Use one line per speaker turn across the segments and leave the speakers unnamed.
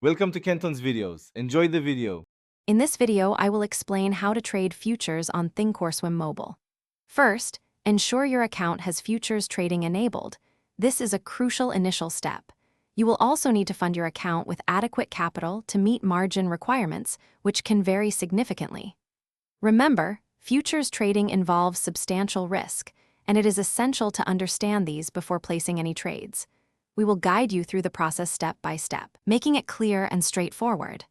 Welcome to Kenton's videos. Enjoy the video.
In this video, I will explain how to trade futures on Thinkorswim mobile. First, ensure your account has futures trading enabled. This is a crucial initial step. You will also need to fund your account with adequate capital to meet margin requirements, which can vary significantly. Remember, futures trading involves substantial risk, and it is essential to understand these before placing any trades. We will guide you through the process step by step, making it clear and straightforward.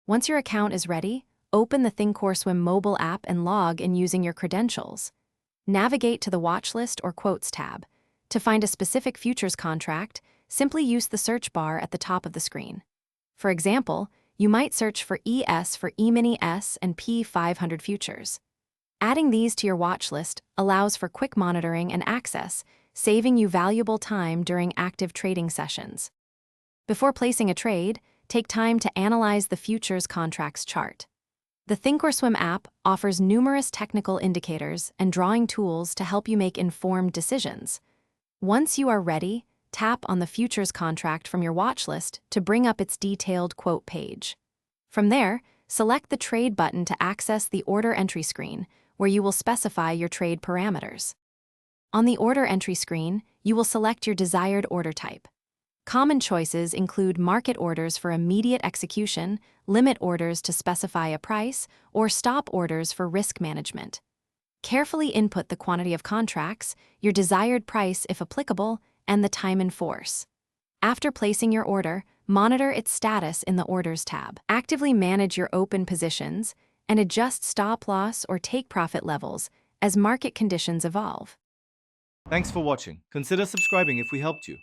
Once your account is ready, open the Thinkorswim mobile app and log in using your credentials. Navigate to the Watch List or Quotes tab. To find a specific futures contract, simply use the search bar at the top of the screen. For example, you might search for ES for E-mini S and P500 futures. Adding these to your watch list allows for quick monitoring and access, saving you valuable time during active trading sessions. Before placing a trade, take time to analyze the futures contracts chart. The Thinkorswim app offers numerous technical indicators and drawing tools to help you make informed decisions. Once you are ready, tap on the futures contract from your watch list to bring up its detailed quote page. From there, select the Trade button to access the Order Entry screen, where you will specify your trade parameters. On the Order Entry screen, you will select your desired order type. Common choices include market orders for immediate execution, limit orders to specify a price, or stop orders for risk management. Carefully input the quantity of contracts, your desired price if applicable, and the time in force. After placing your order, monitor its status in the Orders tab. Actively manage your open positions and adjust stop loss or take profit levels as market conditions evolve.
Thanks for watching. Consider subscribing if we helped you.